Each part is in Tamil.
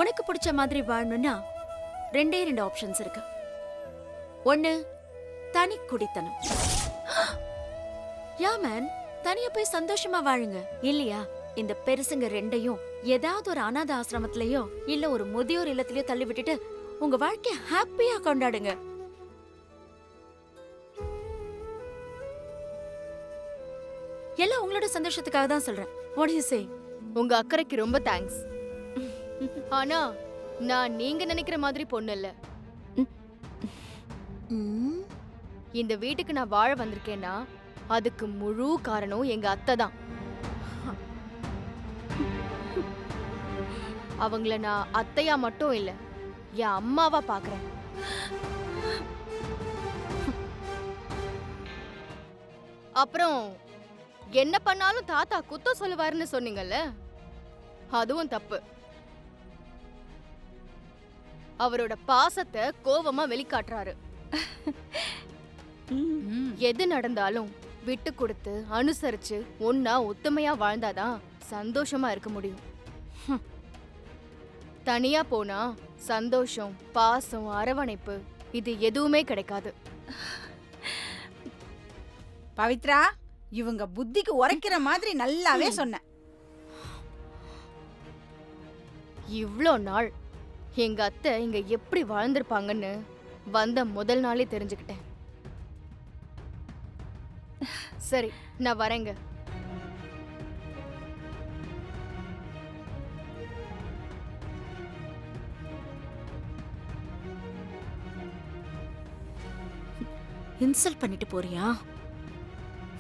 உனக்கு பிடிச்ச மாதிரி வாழணும்னா ரெண்டே ரெண்டு ஆப்ஷன்ஸ் இருக்கு. ஒண்ணு, தனி குடித்தனம். யா மேன், தனியா போய் சந்தோஷமா வாழுங்க. இல்லையா இந்த பெருசுங்க ரெண்டையும் ஏதாவது ஒரு அனாத ஆசிரமத்திலயோ இல்ல ஒரு முதியோர் இல்லத்திலயோ தள்ளி விட்டுட்டு உங்க வாழ்க்கைய ஹாப்பியா கொண்டாடுங்க. எல்லாம் உங்களோட சந்தோஷத்துக்காக தான் சொல்றேன். What do you say? உங்க அக்கறைக்கு ரொம்ப தேங்க்ஸ். ஆனா நான் நீங்க நினைக்கிற மாதிரி பொண்ணு இல்ல. இந்த வீட்டுக்கு நான் வாழ வந்திருக்கேன்னா அதுக்கு முழு காரணம் எங்க அத்தை தான். அவங்கள நான் அத்தையா மட்டும் இல்ல, என் அம்மாவா பாக்குறேன். அப்புறம் என்ன பண்ணாலும் தாத்தா குத்தம் சொல்லுவாருன்னு சொன்னீங்கல்ல, அதுவும் தப்பு. அவரோட பாசத்தை கோவமா வெளிக்காட்டுறாரு. எது நடந்தாலும் விட்டு கொடுத்து அனுசரிச்சு ஒன்னா ஒத்துமையா வாழ்ந்தாதான் சந்தோஷமா இருக்க முடியும். தனியா போனா சந்தோஷம், பாசம், அரவணைப்பு இது எதுவுமே கிடைக்காது. பவித்ரா, இவங்க புத்திக்கு உரைக்கிற மாதிரி நல்லாவே சொன்ன. இவ்ளோ நாள் எங்க அத்தை இங்க எப்படி வாழ்ந்திருப்பாங்கன்னு வந்த முதல் நாளே தெரிஞ்சுக்கிட்டேன். சரி, நான் வரேங்க. இன்சல்ட் பண்ணிட்டு போறியா?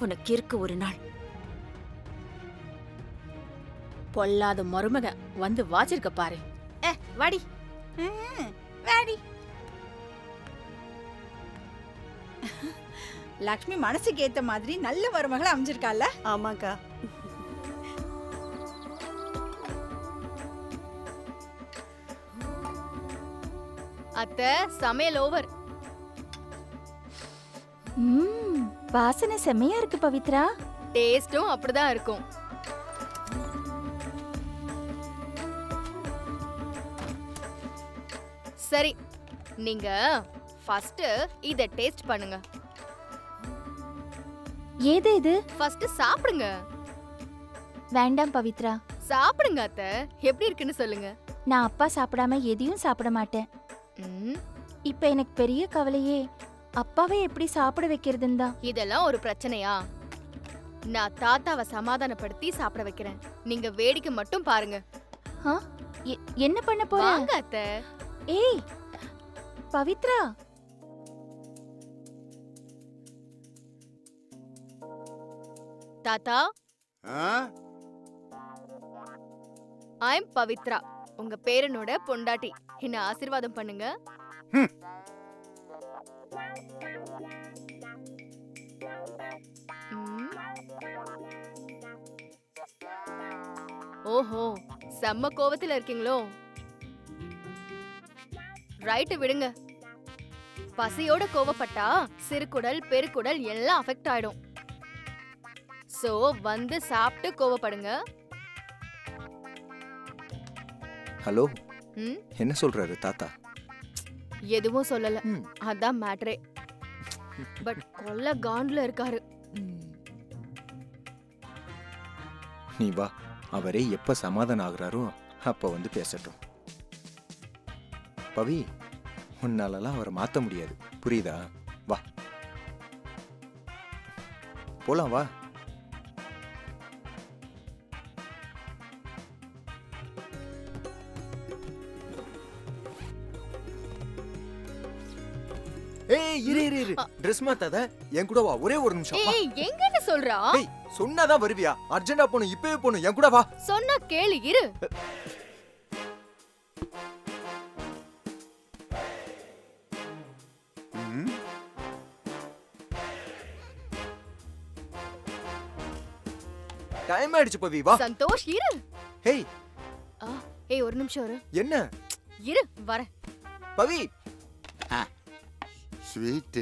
உனக்கு இருக்கு ஒரு நாள். பொல்லாத மருமக வந்து வாச்சிருக்க பாரு. வாடி வாடி. லக்ஷ்மி மனசுக்கு ஏத்த மாதிரி நல்ல மருமகளை அமைஞ்சிருக்கால. ஆமாக்கா. அத்தை, சமையல் ஓவர். வாசனை செம்மையா இருக்கு பவித்ரா. டேஸ்டும் அப்படிதான் இருக்கும். சரி, நீங்க ஃபர்ஸ்ட் இத டேஸ்ட் பண்ணுங்க. ஏது இது? ஃபர்ஸ்ட் சாப்பிடுங்க. வேண்டாம் பவித்ரா. சாப்பிடுங்க அத்தை, எப்படி இருக்குன்னு சொல்லுங்க. நான் அப்பா சாப்பிடாம எதையும் சாப்பிட மாட்டேன். இப்ப எனக்கு பெரிய கவலையே அப்பாவை எப்படி சாப்பிட வைக்கிறதுன்னு தான். இதெல்லாம் ஒரு பிரச்சனையா? நான் தாத்தாவை சமாதானப்படுத்தி சாப்பிட வைக்கிறேன். நீங்க வேடிக்கை மட்டும் பாருங்க. என்ன பண்ண போற? வாங்க அத்தை. ஏய் பவித்ரா. தாத்தா, ஐம் பவித்ரா, உங்க பேரனோட பொண்டாட்டி. என்ன ஆசீர்வாதம் பண்ணுங்க. ஓஹோ, செம்ம கோவத்துல இருக்கீங்களோ? ரைட்டு, விடுங்க. பசியோட கோவப்பட்டா சிறுகுடல், பெருக்குடல் எல்லாம் அஃபெக்ட் ஆயிடும். சோ வந்து சாப்பிட்டு கோவப்படுங்க. ஹலோ, என்ன சொல்றாரு தாத்தா? எதுவும் சொல்லல, அதான் மேட்டரே. பட் கொல்ல காண்ட்ல இருக்காரு. நீ வா, அவரே எப்ப சமாதானம் ஆகுறாரோ அப்ப வந்து பேசட்டும். பவி, உன்னாலலாம் அவரை மாத்த முடியாது, புரியுதா? வா போலாம், வா. ஏய், இரு இரு இரு, Dress மாத்தாத, என் கூட வா, ஒரே ஒரு நிமிஷம். ஏய், எங்கன்னு சொல்றா? ஏய், சொன்னாதான் வருவியா? அர்ஜென்ட்டா போணும், இப்பவே போணும், என் கூட வா. சொன்னா கேளு, இரு. டைம் ஆயிடுச்சு பவி, வா. சந்தோஷ், இரு. ஏய் ஏய், ஒரு நிமிஷம் இரு. என்ன? இரு, வரேன். பவி, ஸ்வீட்டு.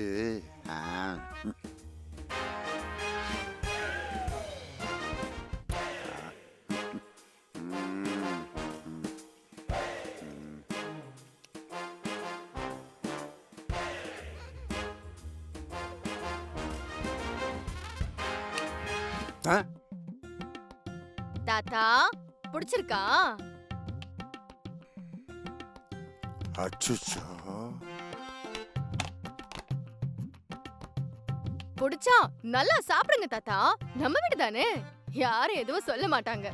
தாத்தா பிடிச்சிருக்கா? அச்சுச்சோ, பிடிச்சா நல்லா சாப்பிடுங்க தாத்தா. நம்ம வீடு தானே, யாரும் எதுவும் சொல்ல மாட்டாங்க.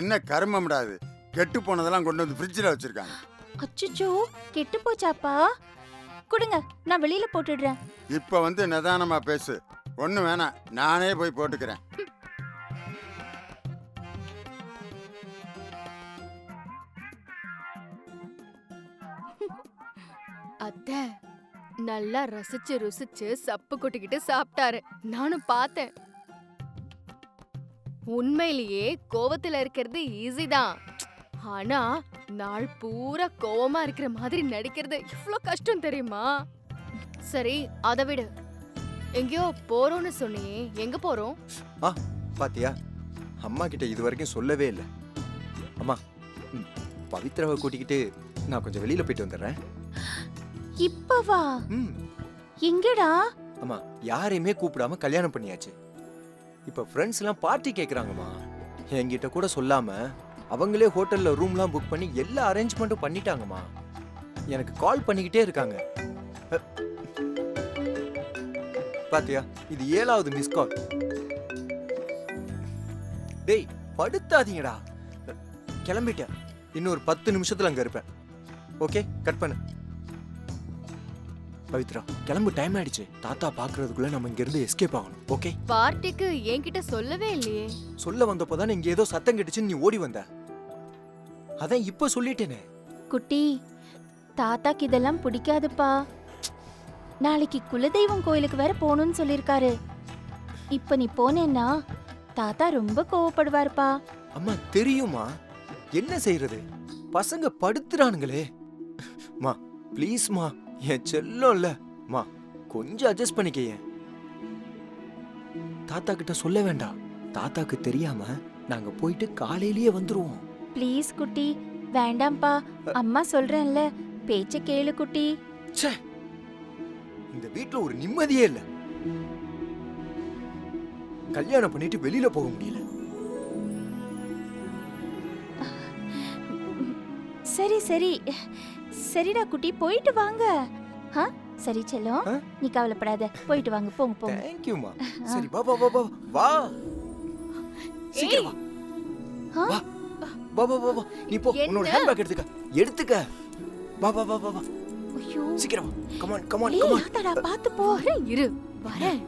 என்ன கருமம்டாது, கெட்டு போனதெல்லாம் கொண்டு வந்து ஃப்ரிட்ஜில் வச்சிருக்காங்க. அச்சுச்சோ, கெட்டு போச்சாப்பா? கொடுங்க, நான் வெளியில போட்டுடுறேன். இப்ப வந்து நிதானமா பேசு. ஒண்ணு வேணாம், நானே போய் போட்டுக்கிறேன். அத்தை நல்லா ரசிச்சு ருசிச்சு சப்பு கொட்டிக்கிட்டு சாப்பிட்டாரு. நானும் பார்த்தேன். உண்மையிலேயே கோவத்துல இருக்கிறது ஈஸி தான். ஆனா நாள் பூரா கோவமா இருக்கிற மாதிரி நடிக்கிறது இவ்ளோ கஷ்டம் தெரியுமா? சரி, அதை விடு. எங்கேயோ போறோம்னு சொன்னியே, எங்க போறோம்? பாத்தியா, அம்மா கிட்ட இது வரைக்கும் சொல்லவே இல்லை. அம்மா, பவித்ராவை கூட்டிக்கிட்டு நான் கொஞ்சம் வெளியில போயிட்டு வந்துடுறேன். இப்பவா? ம் எங்கடா? அம்மா, யாரையுமே கூப்பிடாம கல்யாணம் பண்ணியாச்சு. இப்ப ஃப்ரெண்ட்ஸ் எல்லாம் பார்ட்டி கேக்குறாங்கம்மா. என்கிட்ட கூட சொல்லாம அவங்களே ஹோட்டல்ல ரூம்லாம் புக் பண்ணி எல்லா அரேஞ்ச்மெண்ட்டும் பண்ணிட்டாங்கம்மா. எனக்கு கால் பண்ணிக்கிட்டே இருக்காங்க. பாத்தியா, இது 7வது மிஸ் கால். டேய், படுத்தாதீங்கடா. கிளம்பிட்டேன். இன்னும் ஒரு 10 நிமிஷத்துல அங்க இருப்பேன். ஓகே, கட் பண்ணு. பவித்ரா, கிளம்பு, டைம் ஆயிடுச்சு. தாத்தா பாக்குறதுக்குள்ள நம்ம இங்க இருந்து எஸ்கேப் ஆகணும். ஓகே? பார்ட்டிக்கு என்கிட்ட சொல்லவே இல்லையே. சொல்ல வந்தப்போதான் இங்க ஏதோ சத்தம் கேட்டுச்சுன்னு நீ ஓடி வந்த. அதான் இப்ப சொல்லிட்டேனே. குட்டி, தாத்தாக்கு இதெல்லாம் பிடிக்காதுப்பா. நாளைக்கு குலதெய்வம் கோயிலுக்கு வேற போகணும்னு சொல்லிருக்காரு. இப்ப நீ போனேன்னா தாத்தா ரொம்ப கோவப்படுவாருப்பா. அம்மா, தெரியுமா, என்ன செய்யறது, பசங்க படுத்துறானுங்களே. மா ப்ளீஸ்மா, என் செல்லம் இல்ல மா, கொஞ்சம் அட்ஜஸ்ட் பண்ணிக்கையே. தாத்தா கிட்ட சொல்ல வேண்டாம். தாத்தாக்கு தெரியாம நாங்க போயிட்டு காலையிலேயே வந்துருவோம். ப்ளீஸ் குட்டி, வேண்டாம்ப்பா. அம்மா சொல்றேன்ல, பேச்ச கேளு குட்டி. ச்சே, இந்த வீட்ல ஒரு நிம்மதியே இல்ல. கல்யாணம் பண்ணிட்டு வெளியில போக முடியல. சரி சரி சரிடா குட்டி, போயிட்டு வாங்க. சரி செல்லம், நீ கவலைப்படாத, போயிட்டு வாங்க. போங்க போங்க. தேங்க்யூமா. சரி, வா வா வா வா வா. சீக்கிரம் வா. வா வா வா வா வா. நீ போ, உன்னோட ஹேண்ட்பேக் எடுத்துக்க. வா வா வா வா வா. ஐயோ, சீக்கிரம் வா. கம் ஆன் கம் ஆன் ஏய், கம் ஆன். ஆத்தாடா, பாத்து போ. இரு, வரேன்.